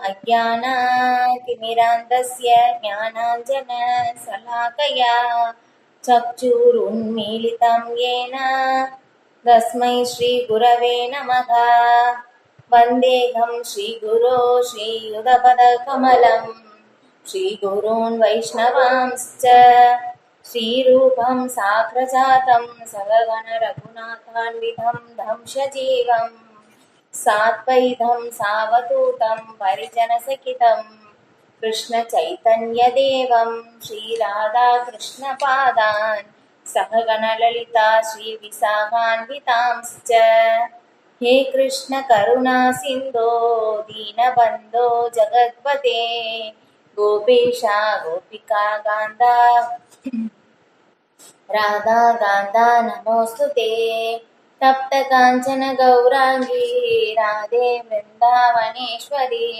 अज्ञानातिमिरान्धस्य ज्ञानाञ्जनशलाकया चक्षुरुन्मीलितं येन तस्मै श्रीगुरवे नमः। वन्देऽहं श्रीगुरो श्रीयुतपदकमलं श्रीगुरून् वैष्णवांश्च श्रीरूपं साग्रजातं सगगण रघुनाथान्वितं धंसजीवम् साद्वैतं सावधूतं परिजनसहितं कृष्णचैतन्यदेवं श्रीराधाकृष्णपादान् सहगणललिता श्रीविशाखान्वितांश्च। हे कृष्ण करुणा सिन्धो दीनबन्धो जगत्पते गोपेशा गोपिका कान्ता राधा कान्ता नमोऽस्तुते। तप्त काञ्चन गौरांगी राधे वृन्दावनेश्वरी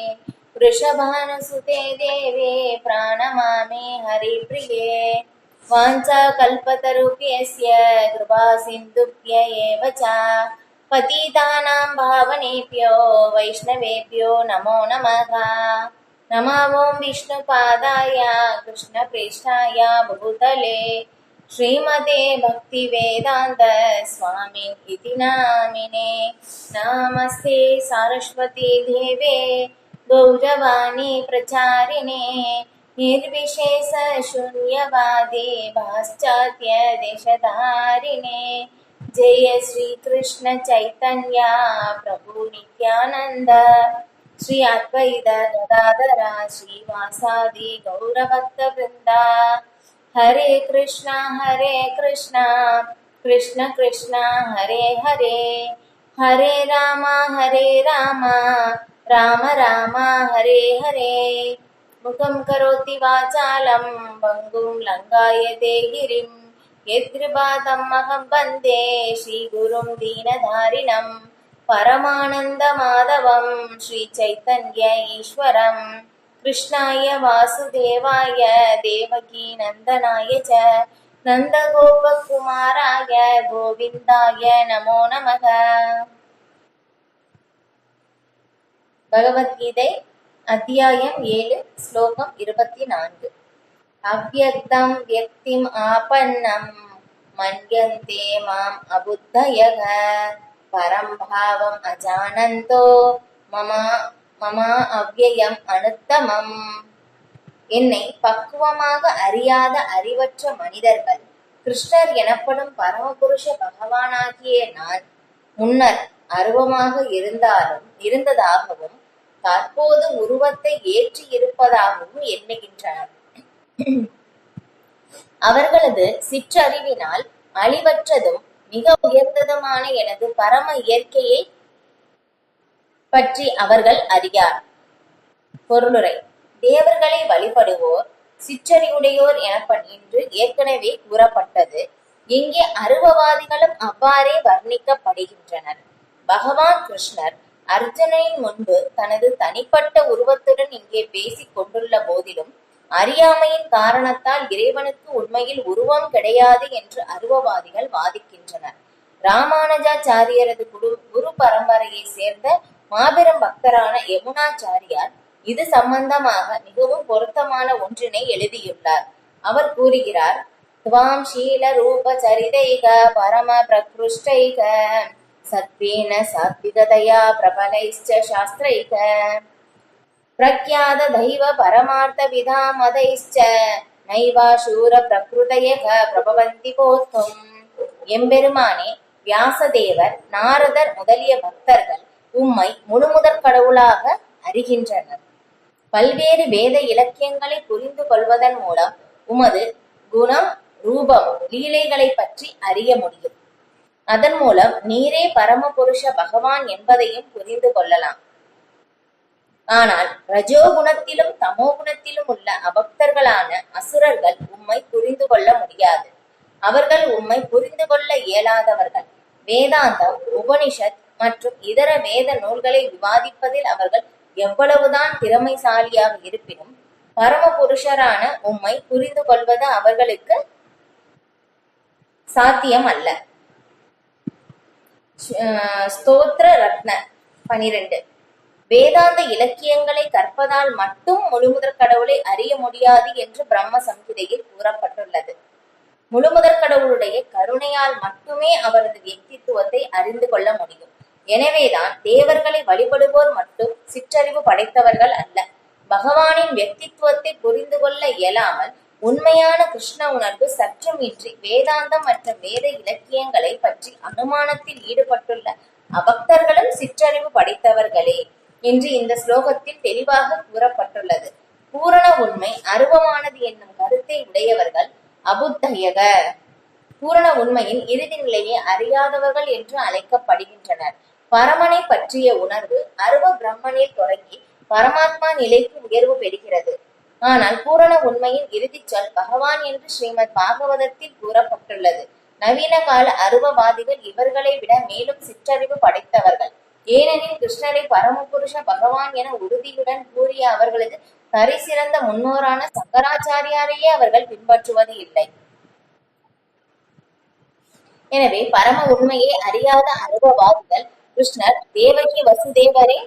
वृषभानुसुते देवे प्रणमामि हरिप्रिये। वाञ्छाकल्पतरुभ्यश्च कृपा सिन्धुभ्य एव च पतितानां पावनेभ्यो वैष्णवेभ्यो नमो नमः। नमो विष्णुपादाय कृष्णप्रेष्ठाय भूतले श्रीमते भक्तिवेदान्त स्वामिनिति नामिने। नमस्ते सरस्वती देवे गौरवाणी प्रचारिणे निर्विशेष शून्यवादी पाश्चात्य देशधारिणे। जय श्री कृष्ण चैतन्य प्रभु नित्यानंद श्री अद्वैत गदाधर श्रीवासादि गौरभक्तवृंदा। हरे कृष्णा कृष्ण कृष्णा हरे हरे हरे राम राम राम हरे हरे। मुखं करोति वाचालं भङ्गुं लङ्घयते गिरिं यत्कृपातमहं वन्दे श्रीगुरुं दीनधारिणं परमानन्दमाधवं श्रीचैतन्य ईश्वरं कृष्णाय वासुदेवाय देवकी नन्दनाय च नन्दगोपकुमाराय गोविन्दाय नमो नमः। பகவத்கீதை அத்தியாயம் 7 ஸ்லோகம் 24. அவ்யக்தம் வியக்திம் ஆபன்னம் மன்யந்தே மாம் அபுத்தயக பரம் பாவம் அஜானந்தோ மமா அவ்யயம் அனுத்தமம். என்னை பக்குவமாக அறியாத அறிவற்ற மனிதர்கள் கிருஷ்ணர் எனப்படும் பரமபுருஷ பகவானாகிய நான் முன்னர் அருவமாக இருந்ததாகவும் தற்போது உருவத்தை ஏற்றி இருப்பதாகவும் எண்ணுகின்றனர். அவர்களது சிற்றறிவினால் அழிவற்றதும் மிக உயர்ந்ததுமான எனது பரம இயற்கையை பற்றி அவர்கள் அறியார். பொருளுரை: தேவர்களை வழிபடுவோர் சிற்றறிவுடையோர் என்று ஏற்கனவே கூறப்பட்டது. இங்கே அருவவாதிகளும் அவ்வாறே வர்ணிக்கப்படுகின்றனர். பகவான் கிருஷ்ணர் அர்ஜுனனின் முன்பு தனது தனிப்பட்ட உருவத்துடன் இங்கே பேசிக் கொண்டுள்ள போதிலும் அறியாமையின் காரணத்தால் இறைவனுக்கு உண்மையில் உருவம் கிடையாது என்று அருவவாதிகள் வாதிக்கின்றனர். ராமானுஜாச்சாரியரது குரு பரம்பரையை சேர்ந்த மாபெரும் பக்தரான யமுனாச்சாரியார் இது சம்பந்தமாக மிகவும் பொருத்தமான ஒன்றினை எழுதியுள்ளார். அவர் கூறுகிறார்: துவாம் ஷீல ரூப சரிதைக பரம பிரகிருஷ்டைக சத்வேன சாத்விகதயா பிரபலைஸ்ச சாஸ்திரைக பிரக்யாத தெய்வ பரமார்த்த விதாமதைஸ்ச நைவா சூர பிரகிருதயக பிரபவந்தி போத்தும். எம்பெருமானே, வியாசதேவர், நாரதர் முதலிய பக்தர்கள் உம்மை முழுமுதற் கடவுளாக அறிகின்றனர். பல்வேறு வேத இலக்கியங்களை புரிந்து கொள்வதன் மூலம் உமது குணம், ரூபம், லீலைகளை பற்றி அறிய முடியும். அதன் மூலம் நீரே பரமபுருஷ பகவான் என்பதையும் புரிந்து கொள்ளலாம். ஆனால் ரஜோகுணத்திலும் தமோகுணத்திலும் உள்ள அபக்தர்களான அசுரர்கள் உம்மை புரிந்து கொள்ள முடியாது. அவர்கள் உம்மை புரிந்து கொள்ள இயலாதவர்கள். வேதாந்தம், உபனிஷத் மற்றும் இதர வேத நூல்களை விவாதிப்பதில் அவர்கள் எவ்வளவுதான் திறமைசாலியாக இருப்பினும் பரமபுருஷரான உம்மை புரிந்து கொள்வது அவர்களுக்கு சாத்தியம் அல்ல. ஸ்தோத்திர ரத்ன 12. வேதாந்த இலக்கியங்களை கற்பதால் மட்டும் முழுமுதற் கடவுளை அறிய முடியாது என்று பிரம்ம சம்ஹிதையில் கூறப்பட்டுள்ளது. முழுமுதற் கடவுளுடைய கருணையால் மட்டுமே அவரது வியக்தித்துவத்தை அறிந்து கொள்ள முடியும். எனவேதான் தேவர்களை வழிபடுவோர் மட்டும் சிற்றறிவு படைத்தவர்கள் அல்ல. பகவானின் வியக்தித்துவத்தை புரிந்து கொள்ள இயலாமல் உண்மையான கிருஷ்ண உணர்வு சற்றுமின்றி வேதாந்தம் மற்றும் வேத இலக்கியங்களை பற்றி அனுமானத்தில் ஈடுபட்டுள்ள அபக்தர்களும் சிற்றறிவு படைத்தவர்களே என்று இந்த ஸ்லோகத்தில் தெளிவாக கூறப்பட்டுள்ளது. பூரண உண்மை அருவமானது என்னும் கருத்தை உடையவர்கள் அபுத்தயக, பூரண உண்மையின் இறுதி நிலையை அறியாதவர்கள் என்று அழைக்கப்படுகின்றனர். பரமனை பற்றிய உணர்வு அருவ பிரம்மனில் தொடங்கி பரமாத்மா நிலைக்கு உயர்வு பெறுகிறது. ஆனால் பூரண உண்மையின் இறுதி சொல் பகவான் என்று ஸ்ரீமத் பாகவதத்தில் கூறப்பட்டுள்ளது. நவீன கால அருவவாதிகள் இவர்களை விட மேலும் சிற்றறிவு படைத்தவர்கள். ஏனெனில் கிருஷ்ணரை பரமபுருஷ பகவான் என உறுதியுடன் கூறிய அவர்களது தரிசிறந்த முன்னோரான சங்கராச்சாரியாரையே அவர்கள் பின்பற்றுவது இல்லை. எனவே பரம உண்மையை அறியாத அனுபவாதிகள் கிருஷ்ணர் தேவகி வசுதேவரே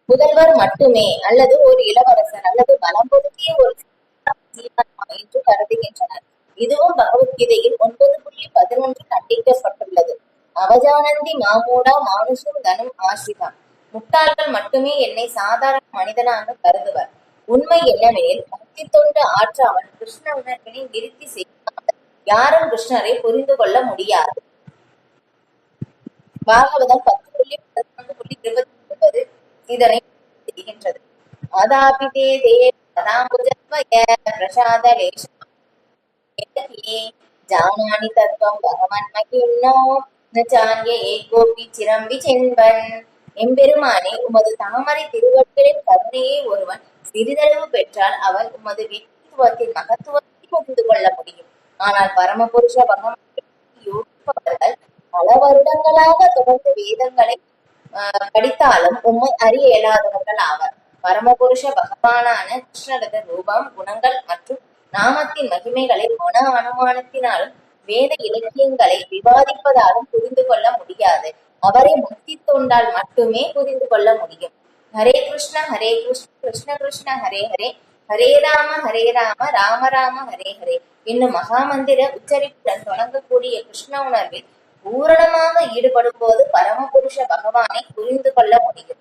முதல்வர் மட்டுமே அல்லது ஒரு இளவரசர் அல்லது பலம் பொருத்திய ஒரு என்று கருதுகின்றனர். இதுவும் பகவத்கீதையில் 9.11 கண்டிக்கப்பட்டுள்ளது. அவஜானந்தி மாமூடா மானுஷம் தனும் ஆசிகா, முட்டாள்கள் மட்டுமே என்னை சாதாரண மனிதனாக கருதுவர். உண்மை என்னவெனில் பக்தி தொண்டு ஆற்றாமல் கிருஷ்ண உணர்வினை விருத்தி செய்யாமல் யாரும் கிருஷ்ணரை புரிந்து கொள்ள முடியாது. பாகவதம் 10.14.29 இதனை செய்கின்றது. அதாபிதே தேவதாம்புஜத்வய பிரசாதலேஷ ஜானானி தத்துவம் பகவன் மகிம்னோ நச்சான்ய ஏகோபி சிரம் விசின்பன். எம்பெருமானே, உமது தாமரை திருவடிகளின் கருணையை ஒருவன் சிறிதளவு பெற்றால் அவன் உமது வியக்தித்துவத்தின் மகத்துவத்தை புரிந்து கொள்ள முடியும். ஆனால் பரமபுருஷ பகவானை யோசிப்பவர்கள் பல வருடங்களாக தொடர்ந்து வேதங்களை படித்தாலும் உம்மை அறிய இயலாதவர்கள் ஆவர். பரமபுருஷ பகவானான கிருஷ்ணரது ரூபம், குணங்கள் மற்றும் நாமத்தின் மகிமைகளை மன அனுமானத்தினாலும் வேத இலக்கியங்களை விவாதிப்பதாலும் புரிந்து கொள்ள முடியாது. அவரை முக்தி தொண்டால் மட்டுமே புரிந்து கொள்ள முடியும். ஹரே கிருஷ்ண கிருஷ்ண கிருஷ்ண ஹரே ஹரே, ஹரே ராம ராம ராம ஹரே ஹரே என்னும் மகாமந்திர உச்சரிப்புடன் தொடங்கக்கூடிய கிருஷ்ண உணர்வில் பூரணமாக ஈடுபடும் போது பரமபுருஷ பகவானை புரிந்து கொள்ள முடியும்.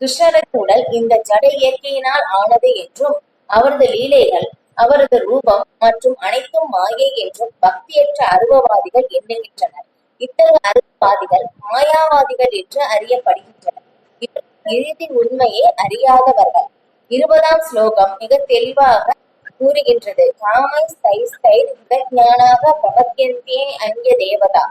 கிருஷ்ணரது உடல் இந்த ஜட இயற்கையினால் ஆனது என்றும் அவரது லீலைகள், அவரது ரூபம் மற்றும் அனைத்தும் மாயை என்றும் பக்தியற்ற அருவவாதிகள் எண்ணுகின்றனர். இத்தகைய அருவவாதிகள் மாயாவாதிகள் என்று அறியப்படுகின்றனர். இறுதி உண்மையை அறியாதவர்கள். 20ஆம் ஸ்லோகம் மிக தெளிவாக கூறுகின்றது. காமை ஞானாக பிரபத்தியந்தே அந்நிய தேவதா.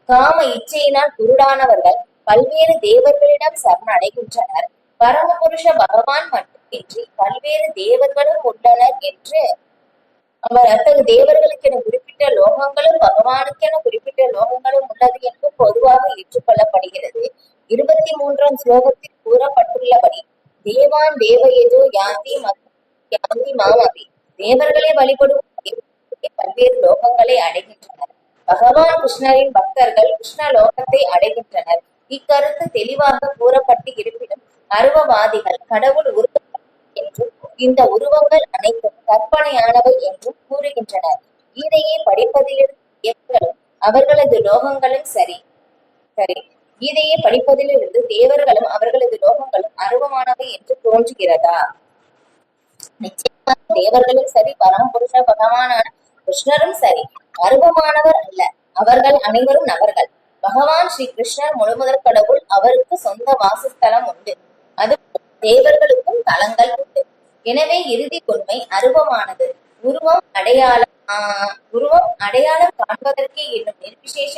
காம இச்சையினால் குருடானவர்கள் பல்வேறு தேவர்களிடம் சரணடைகின்றனர். பரமபுருஷ பகவான் மட்டுமின்றி பல்வேறு தேவர்களும் உள்ளனர் என்று அவர் அத்தகைய தேவர்களுக்கென குறிப்பிட்ட லோகங்களும் பகவானுக்கென குறிப்பிட்ட லோகங்களும் உள்ளது என்று பொதுவாக ஏற்றுக்கொள்ளப்படுகிறது. 23ஆம் ஸ்லோகத்தில் கூறப்பட்டுள்ளபடி தேவான் தேவயஜோ யாந்தி யாந்தி மாமபி, தேவர்களை வழிபடும் பல்வேறு லோகங்களை அடைகின்றனர். பகவான் கிருஷ்ணரின் பக்தர்கள் கிருஷ்ண லோகத்தை அடைகின்றனர். இக்கருத்து தெளிவாக கூறப்பட்டு இருப்பினும் அருவவாதிகள் கடவுள் உருவம் என்றும் இந்த உருவங்கள் அனைத்தும் கற்பனையானவை என்றும் கூறுகின்றனர். கீதையை படிப்பதிலிருந்து அவர்களது லோகங்களும் சரி கீதையை படிப்பதிலிருந்து தேவர்களும் அவர்களது லோகங்களும் அருவமானவை என்று தோன்றுகிறதா? நிச்சயமாக தேவர்களும் சரி, பரமபுருஷ பகவானான கிருஷ்ணரும் சரி அருவமானவர் அல்ல. அவர்கள் அனைவரும் நபர்கள். பகவான் ஸ்ரீ கிருஷ்ணர் முழுமுதற் கடவுள். அவருக்கு சொந்த வாசஸ்தலம் உண்டு. அது தேவர்களுக்கும் தலங்கள் உண்டு. எனவே இறுதி உண்மை அருவமானது. உருவம் அடையாளம் காண்பதற்கே என்னும் நிர்விசேஷ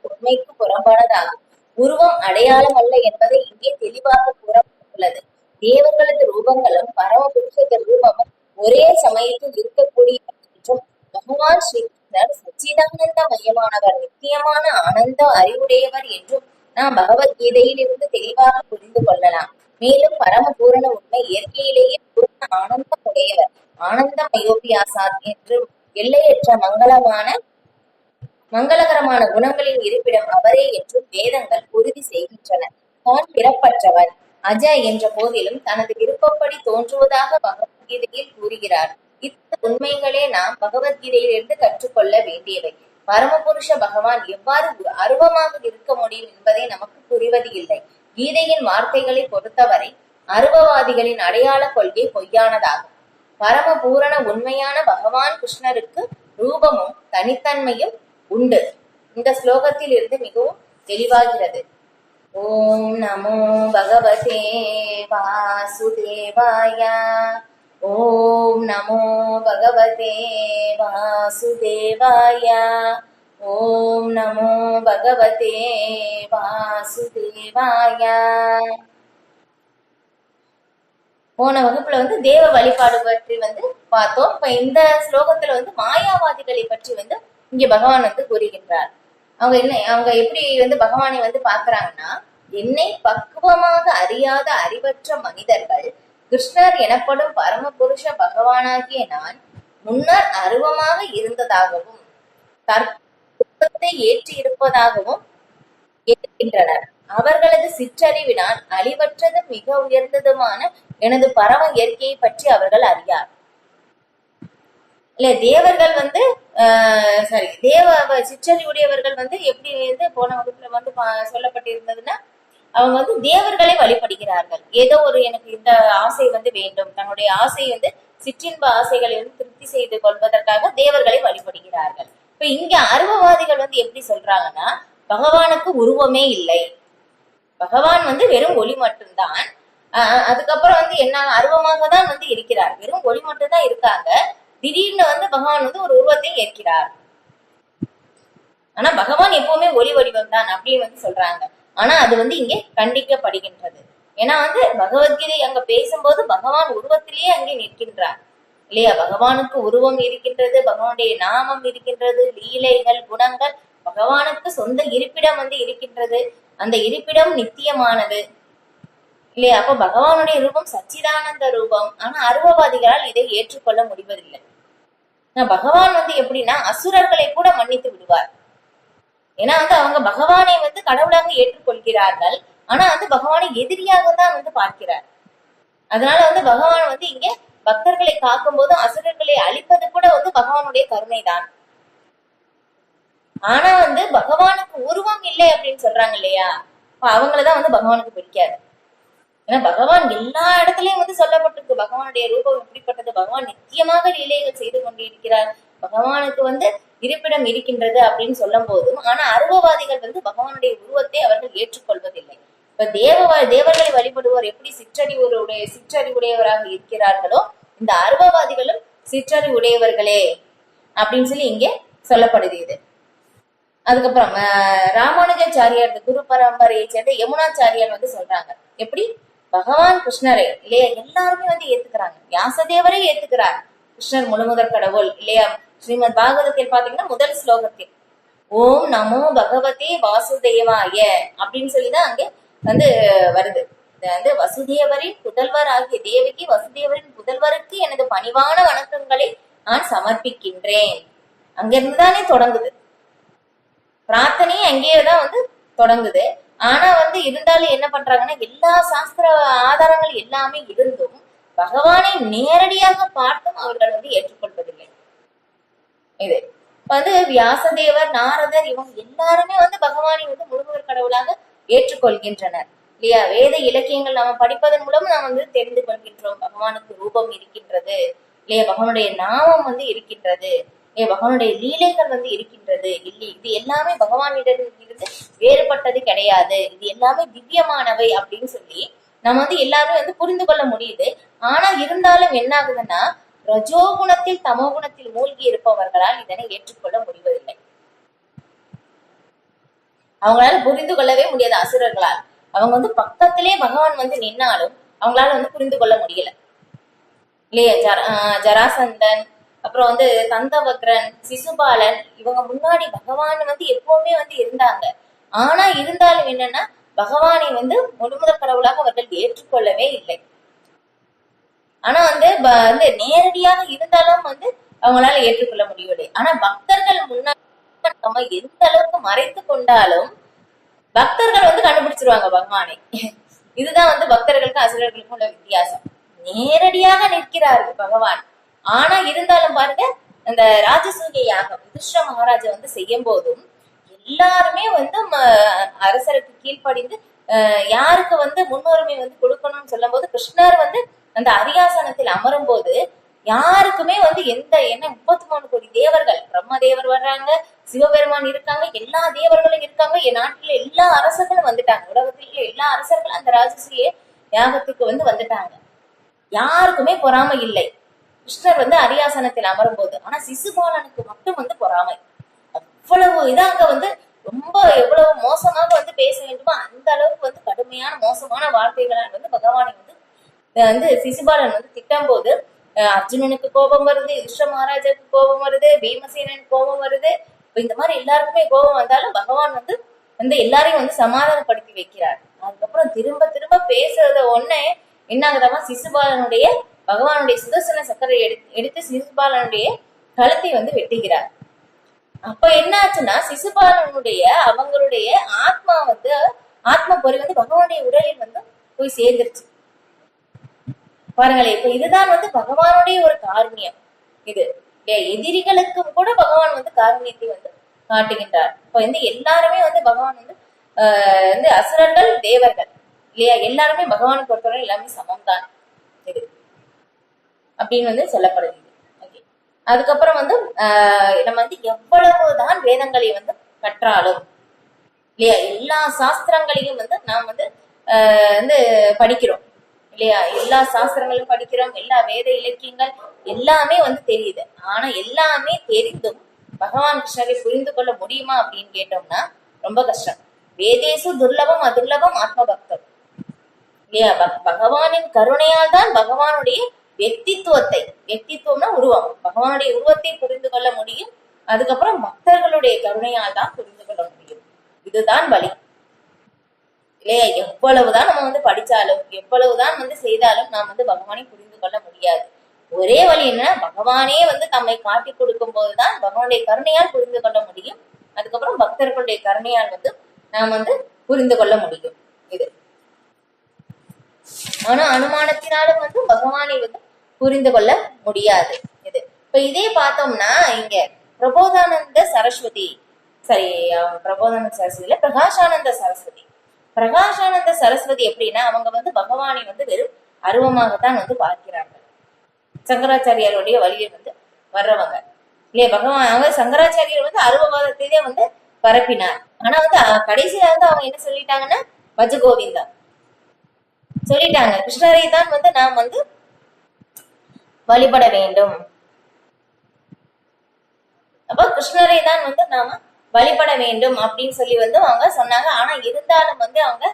உண்மைக்கு புறம்பானதாகும். உருவம் அடையாளம் அல்ல என்பதை இங்கே தெளிவாக கூறப்பட்டுள்ளது. தேவர்களது ரூபங்களும் பரமபுருஷ ரூபமும் ஒரே சமயத்தில் இருக்கக்கூடிய என்றும் பகவான் ஸ்ரீகிருஷ்ணர் சச்சிதானந்த மையமானவர், நித்தியமான ஆனந்த அறிவுடையவர் என்றும் நாம் பகவத்கீதையில் இருந்து தெளிவாக புரிந்து கொள்ளலாம். மேலும் பரமபூரண உண்மை இயற்கையிலேயே பூர்ண ஆனந்தம் உடையவர், ஆனந்த மயோபியாசாத் என்றும் எல்லையற்ற மங்களகரமான குணங்களின் இருப்பிடம் அவரே என்றும் வேதங்கள் உறுதி செய்கின்றன. பகவான் பிறப்பற்றவர், அஜ என்ற போதிலும் தனது விருப்பப்படி தோன்றுவதாக பகவத்கீதையில் கூறுகிறார். இந்த உண்மைகளே நாம் பகவத்கீதையிலிருந்து கற்றுக்கொள்ள வேண்டியவை. பரமபுருஷ பகவான் எவ்வாறு அருவமாக இருக்க முடியும் என்பதை நமக்கு புரிவது இல்லை. கீதையின் வார்த்தைகளை பொறுத்தவரை அருவவாதிகளின் அடையாள கொள்கை பொய்யானதாகும். பரம பூரண உண்மையான பகவான் கிருஷ்ணருக்கு ரூபமும் தனித்தன்மையும் உண்டு. இந்த ஸ்லோகத்தில் இருந்து மிகவும் தெளிவாகிறது. ஓம் நமோ பகவதே வாசுதேவாய. ஓம் நமோ பகவதே வாசுதேவாய. ஓம் நமோ பகவதே வாசுதேவாய. போன வகுப்புல தேவ வழிபாடு பற்றி பார்த்தோம். இப்ப இந்த ஸ்லோகத்துல மாயாவாதிகளை பற்றி இங்க பகவான் கூறுகின்றார். அவங்க எப்படி பகவானை பாக்குறாங்கன்னா, என்னை பக்குவமாக அறியாத அறிவற்ற மனிதர்கள் கிருஷ்ணர் எனப்படும் பரமபுருஷ பகவானாகிய நான் முன்னர் அருவமாக இருந்ததாகவும் தற்பத்தை ஏற்றி இருப்பதாகவும் இருக்கின்றனர். அவர்களது சிற்றறிவினால் அழிவற்றதும் மிக உயர்ந்ததுமான எனது பரம இயற்கையை பற்றி அவர்கள் அறியார். இல்ல தேவர்கள் தேவ சிற்றறிவுடையவர்கள் எப்படி போன வகுப்புல சொல்லப்பட்டிருந்ததுன்னா, அவங்க தேவர்களை வழிபடுகிறார்கள். ஏதோ ஒரு எனக்கு இந்த ஆசை வேண்டும், தன்னுடைய ஆசை சிற்றின்ப ஆசைகளை திருப்தி செய்து கொள்வதற்காக தேவர்களை வழிபடுகிறார்கள். இப்ப இங்க அருவவாதிகள் எப்படி சொல்றாங்கன்னா, பகவானுக்கு உருவமே இல்லை, பகவான் வெறும் ஒளி மட்டும்தான். அதுக்கப்புறம் என்ன அருவமாக தான் இருக்கிறார், வெறும் ஒளி மட்டும்தான் இருக்காங்க. திடீர்னு பகவான் ஒரு உருவத்தை ஏற்கிறார். ஆனா பகவான் எப்பவுமே ஒளி வடிவம் தான் அப்படின்னு சொல்றாங்க. ஆனா அது இங்கே கண்டிக்கப்படுகின்றது. ஏன்னா பகவத்கீதை அங்க பேசும்போது பகவான் உருவத்திலேயே அங்கே நிற்கின்றார் இல்லையா? பகவானுக்கு உருவம் இருக்கின்றது, பகவானுடைய நாமம் இருக்கின்றது, லீலைகள், குணங்கள், பகவானுக்கு சொந்த இருப்பிடம் இருக்கின்றது. அந்த இருப்பிடம் நித்தியமானது இல்லையா? அப்ப பகவானுடைய ரூபம் சச்சிதானந்த ரூபம். ஆனா அருவவாதிகளால் இதை ஏற்றுக்கொள்ள முடிவதில்லை. பகவான் எப்படின்னா அசுரர்களை கூட மன்னித்து விடுவார். ஏன்னா அவங்க பகவானை கடவுளாக ஏற்றுக்கொள்கிறார்கள். ஆனா பகவானை எதிரியாக தான் பார்க்கிறார். அதனால பகவான் இங்க பக்தர்களை காக்கும் போது அசுரர்களை அழிப்பது கூட பகவானுடைய கருணை தான். ஆனா பகவானுக்கு உருவம் இல்லை அப்படின்னு சொல்றாங்க இல்லையா? அவங்களதான் பகவானுக்கு பிடிக்காது. ஏன்னா பகவான் எல்லா இடத்துலயும் சொல்லப்பட்டிருக்கு, பகவானுடைய ரூபம் எப்படிப்பட்டது, பகவான் நித்தியமாக லீலைகள் செய்து கொண்டிருக்கிறார், பகவானுக்கு இருப்பிடம் இருக்கின்றது அப்படின்னு சொல்லும் போதும், ஆனா அருவவாதிகள் பகவானுடைய உருவத்தை அவர்கள் ஏற்றுக்கொள்வதில்லை. இப்ப தேவர்களை வழிபடுவோர் எப்படி சிற்றறிவுடையவராக இருக்கிறார்களோ, இந்த அருவவாதிகளும் சிற்றறிவுடையவர்களே அப்படின்னு சொல்லி இங்கே சொல்லப்படுகிறது. அதுக்கப்புறம் ராமானுஜாச்சாரியார் குரு பரம்பரையை சேர்ந்த யமுனாச்சாரியார் சொல்றாங்க, எப்படி பகவான் கிருஷ்ணரை இல்லையா எல்லாருமே ஏத்துக்கிறாங்க. வியாசதேவரை ஏத்துக்கிறார், கிருஷ்ணர் முழுமுதற் கடவுள் இல்லையா? ஸ்ரீமத் பாகவதத்தில் பாத்தீங்கன்னா முதல் ஸ்லோகத்தில் ஓம் நமோ பகவதே வாசுதேவாய அப்படின்னு சொல்லிதான் அங்கே வருது. வசுதேவரின் புதல்வர் ஆகிய தேவகி வசுதேவரின் புதல்வருக்கு எனது பணிவான வணக்கங்களை நான் சமர்ப்பிக்கின்றேன். அங்கிருந்துதானே தொடங்குது பிரார்த்தனையே, அங்கேயேதான் தொடங்குது. ஆனா இருந்தாலும் என்ன பண்றாங்கன்னா, எல்லா சாஸ்திர ஆதாரங்கள் எல்லாமே இருந்தும் பகவானை நேரடியாக பார்த்தும் அவர்கள் ஏற்றுக்கொள்வதில்லை. இது வியாசதேவர், நாரதர், இவங்க எல்லாருமே பகவானை முழுமுதற் கடவுளாக ஏற்றுக்கொள்கின்றனர் இல்லையா? வேத இலக்கியங்கள் நாம படிப்பதன் மூலம் நாம் தெரிந்து கொள்கின்றோம், பகவானுக்கு ரூபம் இருக்கின்றது இல்லையா? பகவானுடைய நாமம் இருக்கின்றது, பகவானுடைய லீலைகள் இருக்கின்றது. இல்லை, இது எல்லாமே பகவானிடம் இருந்து வேறுபட்டது கிடையாது, இது எல்லாமே திவ்யமானவை அப்படின்னு சொல்லி நம்ம எல்லாருமே புரிந்து கொள்ள முடியுது. ஆனா இருந்தாலும் என்ன ஆகுதுன்னா, ரஜோகுணத்தில் தமோகுணத்தில் மூழ்கி இருப்பவர்களால் இதனை ஏற்றுக்கொள்ள முடிவதில்லை. அவங்களால புரிந்து கொள்ளவே முடியாது. அசுரர்களால் அவங்க பக்கத்திலே பகவான் நின்னாலும் அவங்களால புரிந்து கொள்ள முடியல இல்லையா? ஜராசந்தன், அப்புறம் தந்தவக்ரன், சிசுபாலன், இவங்க முன்னாடி பகவான் எப்பவுமே இருந்தாங்க. ஆனா இருந்தாலும் என்னன்னா, பகவானை முழுமுதற் கடவுளாக அவர்கள் ஏற்றுக்கொள்ளவே இல்லை. ஆனா நேரடியாக இருந்தாலும் அவங்களால ஏற்றுக்கொள்ள முடியவில்லை. ஆனா பக்தர்கள் முன்னாடி நம்ம எந்த அளவுக்கு மறைத்து கொண்டாலும் பக்தர்கள் வந்து கண்டுபிடிச்சிருவாங்க பகவானை. இதுதான் வந்து பக்தர்களுக்கும் அசுரர்களுக்கும் உள்ள வித்தியாசம். நேரடியாக நிற்கிறாரு பகவான். ஆனா இருந்தாலும் பாருங்க, அந்த ராஜசூய யாகம் யுதிஷ்டிர மகாராஜா வந்து செய்யும் போதும் எல்லாருமே வந்து அரசருக்கு கீழ்ப்படிந்து யாருக்கு வந்து முன்னுரிமை வந்து கொடுக்கணும்னு சொல்லும் போது, கிருஷ்ணர் வந்து அந்த அரியாசனத்தில் அமரும் போது யாருக்குமே வந்து எந்த என்ன 33 கோடி தேவர்கள், பிரம்ம தேவர் வர்றாங்க, சிவபெருமான் இருக்காங்க, எல்லா தேவர்களும் இருக்காங்க, என் நாட்டில எல்லா அரசர்களும் வந்துட்டாங்க, உலகத்தில எல்லா அரசர்களும் அந்த ராஜசூய யாகத்துக்கு வந்து வந்துட்டாங்க. யாருக்குமே பொறாமை இல்லை கிருஷ்ணர் வந்து அரியாசனத்தில் அமரும் போது. ஆனா சிசுபாலனுக்கு மட்டும் வந்து பொறாமை. அவ்வளவு இதாங்க வந்து ரொம்ப எவ்வளவு மோசமாக வந்து பேச வேண்டுமோ அந்த அளவுக்கு வந்து கடுமையான மோசமான வார்த்தைகளால் வந்து பகவானை வந்து சிசுபாலன் வந்து திட்டம் போது அர்ஜுனனுக்கு கோபம் வருது, யுதிஷ்டிர மகாராஜாவுக்கு கோபம் வருது, பீமசேனன் கோபம் வருது. இந்த மாதிரி எல்லாருக்குமே கோபம் வந்தாலும் பகவான் வந்து எல்லாரையும் வந்து சமாதானப்படுத்தி வைக்கிறார். அதுக்கப்புறம் திரும்ப திரும்ப பேசுறத ஒண்ணே என்ன ஆகுதாமா, சிசுபாலனுடைய பகவானுடைய சுதர்சன சக்கரை எடுத்து சிசுபாலனுடைய கழுத்தை வந்து வெட்டுகிறார். அப்ப என்ன ஆச்சுன்னா, சிசுபாலனுடைய அவங்களுடைய ஆத்ம பொறி வந்து பகவானுடைய உடலில் வந்து போய் சேர்ந்துருச்சு. பாருங்களேன், இப்ப இதுதான் வந்து பகவானுடைய ஒரு காருண்யம். இது எதிரிகளுக்கும் கூட பகவான் வந்து காருண்யத்தை வந்து காட்டுகின்றார். இப்ப வந்து எல்லாருமே வந்து பகவான் வந்து அசுரர்கள் தேவர்கள் இல்லையா, எல்லாருமே பகவானை பொறுத்தவரை எல்லாமே சமம் தான் இது அப்படின்னு வந்து சொல்லப்படுது. அதுக்கப்புறம் வந்து நம்ம வந்து எவ்வளவுதான் வேதங்களை வந்து கற்றாலும் இல்லையா, எல்லா சாஸ்திரங்களையும் வந்து நாம் வந்து படிக்கிறோம் இல்லையா, எல்லா சாஸ்திரங்களும் படிக்கிறோம், எல்லா வேத இலக்கியங்கள் எல்லாமே வந்து தெரியுது. ஆனா எல்லாமே தெரிந்தும் பகவான் கிருஷ்ணரை புரிந்து கொள்ள முடியுமா அப்படின்னு கேட்டோம்னா ரொம்ப கஷ்டம். வேதேசு துர்லபம் அதுர்லபம் ஆத்ம பக்தம் இல்லையா, பகவானின் கருணையால் தான் பகவானுடைய വ്യക്തിത്വம்னா உருவம், பகவானுடைய உருவத்தை புரிந்து கொள்ள முடியும். அதுக்கப்புறம் பக்தர்களுடைய கருணையால் தான் புரிந்து கொள்ள முடியும். இதுதான் வழி இல்லையா. எவ்வளவுதான் நம்ம வந்து படிச்சாலும் எவ்வளவுதான் வந்து செய்தாலும் நாம் வந்து பகவானை புரிந்து கொள்ள முடியாது. ஒரே வழி என்ன, பகவானே வந்து தம்மை காட்டி கொடுக்கும் போதுதான் பகவானுடைய கருணையால் புரிந்து கொள்ள முடியும். அதுக்கப்புறம் பக்தர்களுடைய கருணையால் வந்து நாம் வந்து புரிந்து கொள்ள முடியும். இது ஆனா அனுமானத்தினாலும் வந்து பகவானை வந்து புரிந்து கொள்ள முடியாது. இது இப்ப இதே பார்த்தோம்னா இங்க பிரபோதானந்த சரஸ்வதி பிரகாஷானந்த சரஸ்வதி எப்படின்னா, அவங்க வந்து பகவானை வந்து வெறும் அருவமாகத்தான் வந்து பார்க்கிறார்கள். சங்கராச்சாரியாருடைய வழியில் வந்து வர்றவங்க இல்லையா, பகவான் அவங்க சங்கராச்சாரியர் வந்து அருவவாதத்தையே வந்து பரப்பினார். ஆனா வந்து கடைசியில வந்து அவங்க என்ன சொல்லிட்டாங்கன்னா, பஜ கோவிந்தா சொல்லிட்டாங்க, கிருஷ்ணரை தான் வந்து நாம் வந்து வழிபட வேண்டும். அப்ப கிருஷ்ணரை தான் வந்து நாம வழிபட வேண்டும் அப்படின்னு சொல்லி வந்து அவங்க சொன்னாங்க. ஆனா இருந்தாலும் வந்து அவங்க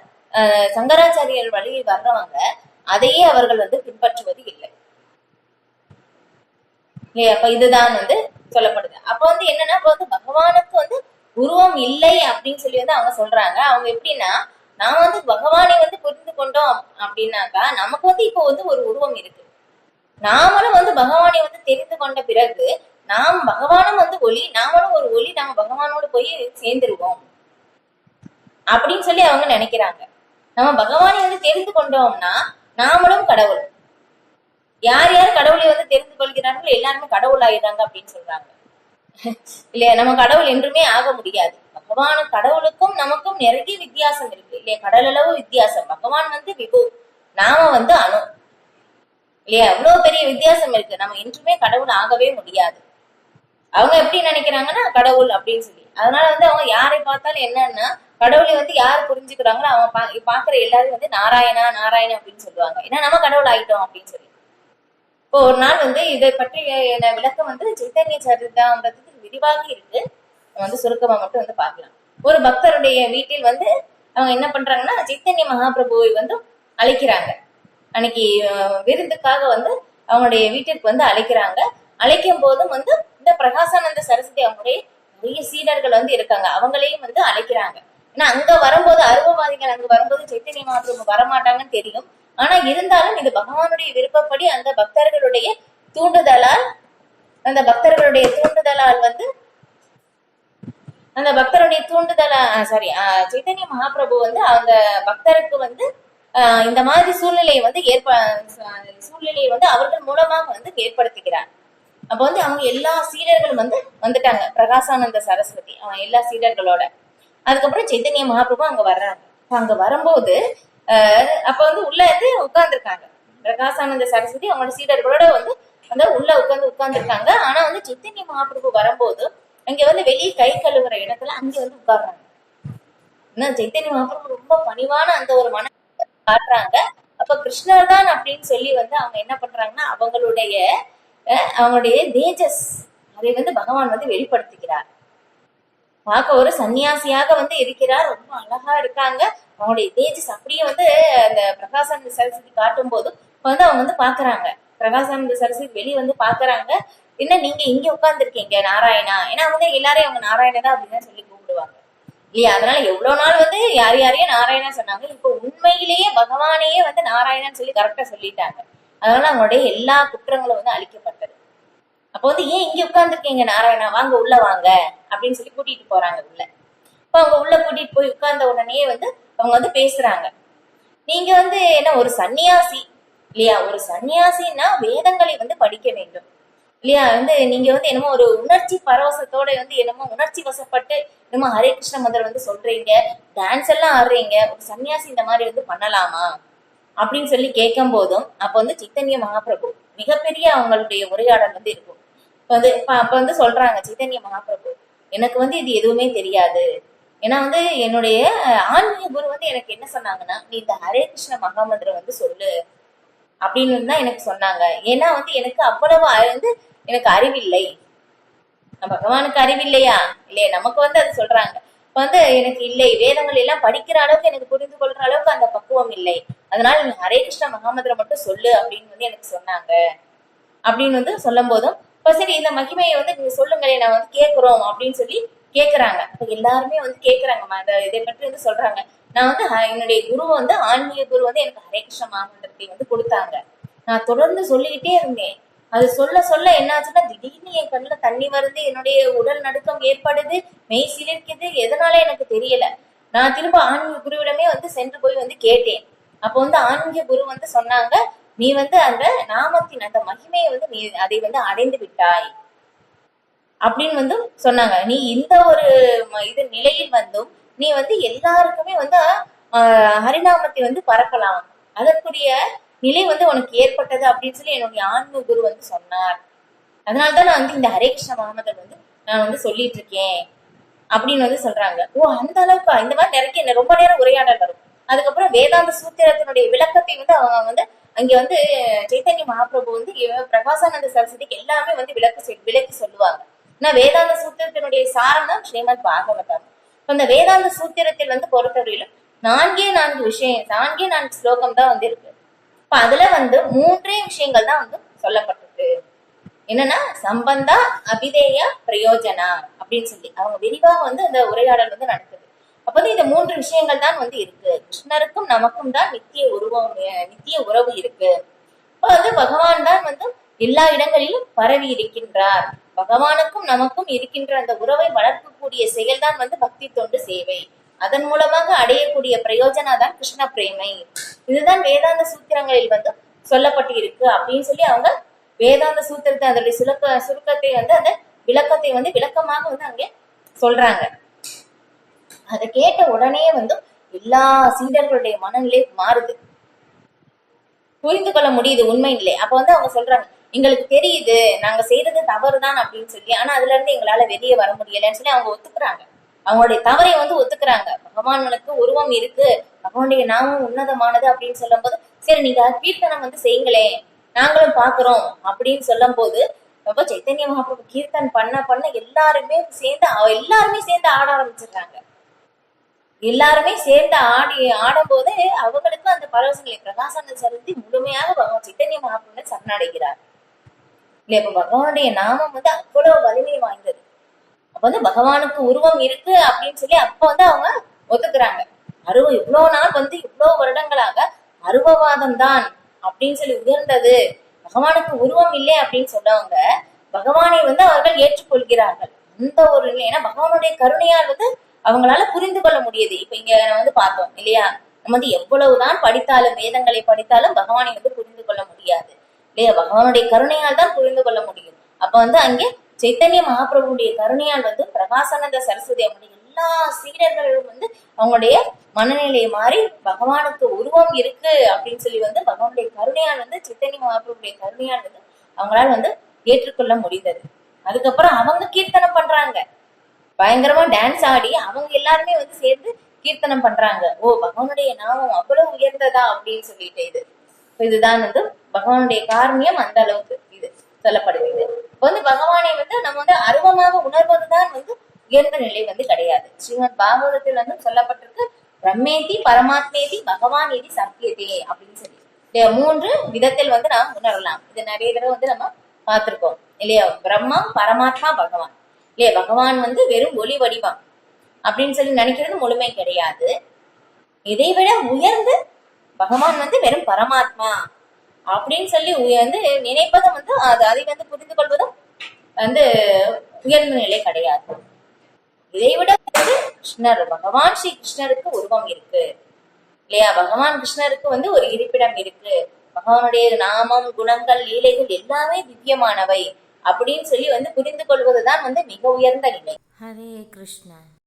சங்கராச்சாரியர் வழியில் வர்றவங்க அதையே அவர்கள் வந்து பின்பற்றுவது இல்லை. அப்ப இதுதான் வந்து சொல்லப்படுது. அப்ப வந்து என்னன்னா, அப்ப வந்து பகவானுக்கு வந்து உருவம் இல்லை அப்படின்னு சொல்லி வந்து அவங்க சொல்றாங்க. அவங்க எப்படின்னா, நாம வந்து பகவானை வந்து புரிந்து கொண்டோம் அப்படின்னாக்கா நமக்கு வந்து இப்போ வந்து ஒரு உருவம் இருக்கு. நாமளும் வந்து பகவானை வந்து தெரிந்து கொண்ட பிறகு நாம் பகவானும் வந்து ஒளி, நாமளும் ஒரு ஒளி, நாம பகவானோடு போய் சேர்ந்துருவோம் அப்படின்னு சொல்லி அவங்க நினைக்கிறாங்க. நம்ம பகவானை வந்து தெரிந்து கொண்டோம்னா நாமளும் கடவுள். யார் யார் கடவுளை வந்து தெரிந்து கொள்கிறார்களோ எல்லாருமே கடவுள் ஆயிடுறாங்க அப்படின்னு சொல்றாங்க இல்லையா. நம்ம கடவுள் என்றுமே ஆக முடியாது. பகவானு கடவுளுக்கும் நமக்கும் நிறைய வித்தியாசம் இருக்கு இல்லையா, கடல் அளவு வித்தியாசம். பகவான் வந்து விபு, நாம வந்து அணு இல்லையா, அவ்வளவு பெரிய வித்தியாசம் இருக்கு. நம்ம என்றுமே கடவுள் ஆகவே முடியாது. அவங்க எப்படி நினைக்கிறாங்கன்னா கடவுள் அப்படின்னு சொல்லி. அதனால வந்து அவங்க யாரை பார்த்தாலும் என்னன்னா, கடவுளை வந்து யார் புரிஞ்சுக்கிறாங்களோ அவங்க பாக்குற எல்லாரும் வந்து நாராயணா நாராயணா அப்படின்னு சொல்லுவாங்க. ஏன்னா நம்ம கடவுள் ஆயிட்டோம் அப்படின்னு சொல்லி. இப்போ ஒரு நாள் வந்து இதை பற்றி விளக்கம் வந்து சைத்தன்ய சரிதாமிரத்துக்கு விரிவாக இருக்கு. வந்து சுருக்கமா மட்டும் வந்து பார்க்கலாம். ஒரு பக்தருடைய வீட்டில் வந்து அவங்க என்ன பண்றாங்கன்னா, சைத்தன்ய மகாபிரபுவை வந்து அழைக்கிறாங்க. அன்னைக்கு விருந்துக்காக வந்து அவங்களுடைய வீட்டிற்கு வந்து அழைக்கிறாங்க. அழைக்கும் போதும் வந்து இந்த பிரகாசானந்த சரஸ்வதி அவங்களுடைய நிறைய சீடர்கள் வந்து இருக்காங்க, அவங்களையும் வந்து அழைக்கிறாங்க. ஏன்னா அங்க வரும்போது அருவவாதிகள் அங்க வரும்போது சைத்தன்ய மகாபிரபு வரமாட்டாங்கன்னு தெரியும். ஆனா இருந்தாலும் இது பகவானுடைய விருப்பப்படி அந்த பக்தர்களுடைய தூண்டுதலால் வந்து அந்த பக்தருடைய தூண்டுதல சாரி சைத்தன்ய மகாபிரபு வந்து அந்த பக்தருக்கு வந்து இந்த மாதிரி சூழ்நிலையை வந்து சூழ்நிலையை வந்து அவர்கள் மூலமாக வந்து ஏற்படுத்துகிறார். அப்ப வந்து அவங்க எல்லா சீடர்களும் வந்து வந்துட்டாங்க, பிரகாசானந்த சரஸ்வதி எல்லா சீடர்களோட. அதுக்கப்புறம் சைத்தன்ய மகாபிரபு அங்க வர்றாங்க. அங்க வரும்போது அப்ப வந்து உள்ள இருந்து உட்கார்ந்துருக்காங்க பிரகாசானந்த சரஸ்வதி அவங்களோட சீடர்களோட வந்து அந்த உள்ள உட்கார்ந்துருக்காங்க. ஆனா வந்து சைத்தன்ய மகாபிரபு வரும்போது அங்க வந்து வெளியே கை கழுவுற இடத்துல அங்க வந்து உட்கார்றாங்க. சைத்தன்ய மகாபிரபு ரொம்ப பணிவான அந்த ஒரு மன காட்டுறாங்க. அப்ப கிருஷ்ணர் தான் அப்படின்னு சொல்லி வந்து அவங்க என்ன பண்றாங்கன்னா அவங்களுடைய தேஜஸ் அதை வந்து பகவான் வந்து வெளிப்படுத்துகிறார். பார்க்க ஒரு சன்னியாசியாக வந்து இருக்கிறார், ரொம்ப அழகா இருக்காங்க. அவங்களுடைய தேஜஸ் அப்படியே வந்து அந்த பிரகாசானந்த சரஸ்வதி காட்டும் போது வந்து அவங்க வந்து பாக்குறாங்க. பிரகாசானந்த சரஸ்வதி வெளியே வந்து பாக்குறாங்க, என்ன நீங்க இங்க உட்கார்ந்துருக்கீங்க நாராயணா. ஏன்னா வந்து எல்லாரையும் அவங்க நாராயணதா அப்படின்னு சொல்லி கூப்பிடுவாங்க இல்லையா. அதனால எவ்வளவு நாள் வந்து யாரையும் நாராயணா சொன்னாங்க, இப்ப உண்மையிலேயே பகவானையே வந்து நாராயணன்னு சொல்லி கரெக்டா சொல்லிட்டாங்க. அதனால அவங்களுடைய எல்லா குற்றங்களும் வந்து அழிக்கப்பட்டது. அப்ப வந்து ஏன் இங்க உட்கார்ந்துருக்கீங்க நாராயணா, வாங்க உள்ள வாங்க அப்படின்னு சொல்லி கூட்டிட்டு போறாங்க உள்ள. இப்ப அவங்க உள்ள கூட்டிட்டு போய் உட்கார்ந்த உடனே வந்து அவங்க வந்து பேசுறாங்க, நீங்க வந்து என்ன ஒரு சன்னியாசி இல்லையா, ஒரு சன்னியாசின்னா வேதங்களை வந்து படிக்க வேண்டும் இல்லையா. வந்து நீங்க வந்து என்னமோ ஒரு உணர்ச்சி பரவசத்தோட வந்து என்னமோ உணர்ச்சி வசப்பட்டு என்னமோ ஹரே கிருஷ்ண மந்திரம் வந்து சொல்றீங்க, டான்ஸ் எல்லாம் ஆடுறீங்க, ஒரு சன்னியாசி இந்த மாதிரி வந்து பண்ணலாமா அப்படின்னு சொல்லி கேட்கும் போதும் அப்ப வந்து சைத்தன்ய மகாபிரபு மிகப்பெரிய அவங்களுடைய உரையாடல் வந்து இருக்கும். அப்ப வந்து சொல்றாங்க சைத்தன்ய மகாபிரபு, எனக்கு வந்து இது எதுவுமே தெரியாது. ஏன்னா வந்து என்னுடைய ஆன்மீக குரு வந்து எனக்கு என்ன சொன்னாங்கன்னா, நீ இந்த ஹரே கிருஷ்ண மகாமந்திரம் வந்து சொல்லு அப்படின்னு தான் எனக்கு சொன்னாங்க. ஏன்னா வந்து எனக்கு அவ்வளவு வந்து எனக்கு அறிவில்லை. பகவானுக்கு அறிவில்லையா இல்லையா, நமக்கு வந்து அது சொல்றாங்க. வந்து எனக்கு இல்லை, வேதங்கள் எல்லாம் படிக்கிற அளவுக்கு எனக்கு புரிந்து கொள்ற அளவுக்கு அந்த பக்குவம் இல்லை, அதனால நீ ஹரே கிருஷ்ண மகாமந்திரம் மட்டும் சொல்லு அப்படின்னு வந்து எனக்கு சொன்னாங்க அப்படின்னு வந்து சொல்லும் போதும் சரி இந்த மகிமையை வந்து நீங்க சொல்லுங்களே, நான் வந்து கேட்கிறோம் அப்படின்னு சொல்லி கேட்கிறாங்க. அப்ப எல்லாருமே வந்து கேட்கிறாங்க, அந்த இதை பற்றி வந்து சொல்றாங்க. நான் வந்து என்னுடைய குரு வந்து ஆன்மீக குரு வந்து எனக்கு ஹரே கிருஷ்ண மகாமந்திரத்தை வந்து கொடுத்தாங்க. நான் தொடர்ந்து சொல்லிக்கிட்டே இருந்தேன். அது சொல்ல சொல்ல என்னாச்சுன்னா திடீர்னு என் கண்ணுல தண்ணி வருது, என்னுடைய உடல் நடுக்கம் ஏற்படுது, மெய் சிலிர்க்குது, எதனால எனக்கு தெரியல. நான் திரும்ப ஆன்மீக குருவிடமே வந்து சென்று போய் வந்து கேட்டேன். அப்போ வந்து ஆன்மீக குரு வந்து சொன்னாங்க, நீ வந்து அந்த நாமத்தின் அந்த மகிமையை வந்து நீ அதை வந்து அடைந்து விட்டாய் அப்படின்னு வந்து சொன்னாங்க. நீ இந்த ஒரு இது நிலையில் வந்தும் நீ வந்து எல்லாருக்குமே வந்து ஹரிநாமத்தை வந்து பரப்பலாம், அதற்குரிய நிலை வந்து உனக்கு ஏற்பட்டது அப்படின்னு சொல்லி என்னுடைய ஆன்மீக குரு வந்து சொன்னார். அதனாலதான் நான் வந்து இந்த ஹரே கிருஷ்ண மகாமந்திரம் வந்து நான் வந்து சொல்லிட்டு இருக்கேன் அப்படின்னு வந்து சொல்றாங்க. ஓ அந்த அளவுக்கு இந்த மாதிரி நிறைய ரொம்ப நேரம் உரையாடல் வரும். அதுக்கப்புறம் வேதாந்த சூத்திரத்தினுடைய விளக்கத்தை வந்து அவங்க வந்து அங்க வந்து சைத்தன்ய மகாபிரபு வந்து பிரகாசானந்த சரஸ்வதிக்கு எல்லாமே வந்து விளக்கி சொல்லுவாங்க. ஆனா வேதாந்த சூத்திரத்தினுடைய சாரம் தான் ஸ்ரீமத் பாகவதம். அந்த வேதாந்த சூத்திரத்தில் வந்து பொறுத்தவரையிலும் 4 ஸ்லோகம் தான் வந்து இருக்கு. இப்ப அதுல வந்து 3 விஷயங்கள் தான் வந்து சொல்லப்பட்டிருக்கு. என்னன்னா சம்பந்தா, அபிதேய, பிரயோஜனா அப்படின்னு சொல்லி அவங்க விரிவாக வந்து அந்த உரையாடல் வந்து நடக்குது. அப்ப வந்து இந்த 3 விஷயங்கள் தான் வந்து இருக்கு. கிருஷ்ணருக்கும் நமக்கும் தான் நித்திய உறவு இருக்கு. இப்ப வந்து பகவான் தான் வந்து எல்லா இடங்களிலும் பரவி இருக்கின்றார். பகவானுக்கும் நமக்கும் இருக்கின்ற அந்த உறவை வளர்க்கக்கூடிய செயல் தான் வந்து பக்தி தொண்டு சேவை. அதன் மூலமாக அடையக்கூடிய பிரயோஜனா தான் கிருஷ்ண பிரேமை. இதுதான் வேதாந்த சூத்திரங்களில் வந்து சொல்லப்பட்டு இருக்கு அப்படின்னு சொல்லி அவங்க வேதாந்த சூத்திரத்தை அதனுடைய சுருக்கத்தை வந்து அந்த விளக்கத்தை வந்து விளக்கமாக வந்து அங்கே சொல்றாங்க. அதை கேட்ட உடனே வந்து எல்லா சீடர்களுடைய மனநிலை மாறுது, புரிந்து கொள்ள முடியுது உண்மை இல்லை. அப்ப வந்து அவங்க சொல்றாங்க, எங்களுக்கு தெரியுது நாங்க செய்யறது தவறுதான் அப்படின்னு சொல்லி, ஆனா அதுல இருந்து எங்களால வெளியே வர முடியலன்னு சொல்லி அவங்க ஒத்துக்குறாங்க. அவங்களுடைய தவறை வந்து ஒத்துக்குறாங்க. பகவானுக்கு உருவம் இருக்கு, பகவானுடைய நாமம் உன்னதமானது அப்படின்னு சொல்லும் போது சரி நீங்க கீர்த்தனம் வந்து செய்யுங்களேன், நாங்களும் பாக்குறோம் அப்படின்னு சொல்லும் போது ரொம்ப சைத்தன்ய மகாபிரபு கீர்த்தன் பண்ண எல்லாருமே சேர்ந்து ஆட ஆரம்பிச்சிடுறாங்க. எல்லாருமே சேர்ந்து ஆடும்போது அவங்களுக்கு அந்த பரவசங்களை பிரகாசானந்த சரஸ்வதி முழுமையாக பகவான் சைத்தன்ய மகாபிரபு சரணடைகிறார் இல்லையா. இப்ப பகவானுடைய நாமம் வந்து அவ்வளவு வலிமை வாய்ந்தது. அப்ப வந்து பகவானுக்கு உருவம் இருக்கு அப்படின்னு சொல்லி அப்ப வந்து அவங்க ஒத்துக்குறாங்க. இவ்வளவு நாள் வந்து இவ்வளவு வருடங்களாக அருவவாதம் தான் அப்படின்னு சொல்லி உயர்ந்தது, பகவானுக்கு உருவம் இல்லை அப்படின்னு சொன்னவங்க பகவானை வந்து அவர்கள் ஏற்றுக்கொள்கிறார்கள். அந்த ஒரு நிலை. ஏன்னா பகவானுடைய கருணையால் வந்து அவங்களால புரிந்து கொள்ள முடியுது. இப்ப இங்க வந்து பார்த்தோம் இல்லையா, நம்ம வந்து எவ்வளவுதான் படித்தாலும், வேதங்களை படித்தாலும் பகவானை வந்து புரிந்து கொள்ள முடியாது இல்லையா. பகவானுடைய கருணையால் தான் புரிந்து கொள்ள முடியும். அப்ப வந்து அங்கே சைத்தன்ய மகாபிரபுடைய கருணையால் வந்து பிரகாசானந்த சரஸ்வதி அவங்களுடைய எல்லா சீடர்களும் வந்து அவங்களுடைய மனநிலையை மாறி பகவானுக்கு உருவம் இருக்கு அப்படின்னு சொல்லி வந்து பகவானுடைய கருணையால் வந்து சைத்தன்ய மகாபிரபுடைய கருணையால் வந்து அவங்களால வந்து ஏற்றுக்கொள்ள முடிந்தது. அதுக்கப்புறம் அவங்க கீர்த்தனம் பண்றாங்க, பயங்கரமா டான்ஸ் ஆடி அவங்க எல்லாருமே வந்து சேர்ந்து கீர்த்தனம் பண்றாங்க. ஓ, பகவானுடைய நாமம் அவ்வளவு உயர்ந்ததா அப்படின்னு சொல்லிட்டு இதுதான் வந்து பகவானுடைய காரணியம். அந்த அளவுக்கு இது சொல்லப்படுகிறது. இப்ப வந்து பகவானை வந்து நம்ம வந்து அருவமாக உணர்வதுதான் வந்து உயர்ந்த நிலை வந்து கிடையாது. ஸ்ரீமத் பாகவதத்தில் வந்து சொல்லப்பட்டிருக்கு, பிரம்மேதி பரமாத்மேதி பகவான் ஏதி சத்தியதே அப்படின்னு சொல்லி 3 விதத்தில் வந்து நாம் உணரலாம். இது நிறைய தடவை வந்து நம்ம பார்த்திருக்கோம் இல்லையா. பிரம்மம், பரமாத்மா, பகவான் இல்லையா. பகவான் வந்து வெறும் ஒளி வடிவம் அப்படின்னு சொல்லி நினைக்கிறது முழுமை கிடையாது. இதை விட உயர்ந்து பகவான் வந்து வெறும் பரமாத்மா அப்படின்னு சொல்லி வந்து நினைப்பதும் வந்து அதை வந்து புரிந்து கொள்வதும் வந்து உயர்ந்த நிலை கிடையாது. இதை விட வந்து கிருஷ்ணர், பகவான் ஸ்ரீ கிருஷ்ணருக்கு உருவம் இருக்கு இல்லையா. பகவான் கிருஷ்ணருக்கு வந்து ஒரு இருப்பிடம் இருக்கு. பகவானுடைய நாமம், குணங்கள், லீலைகள் எல்லாமே திவ்யமானவை அப்படின்னு சொல்லி வந்து புரிந்து கொள்வதுதான் வந்து மிக உயர்ந்த நிலை. ஹரே கிருஷ்ணா.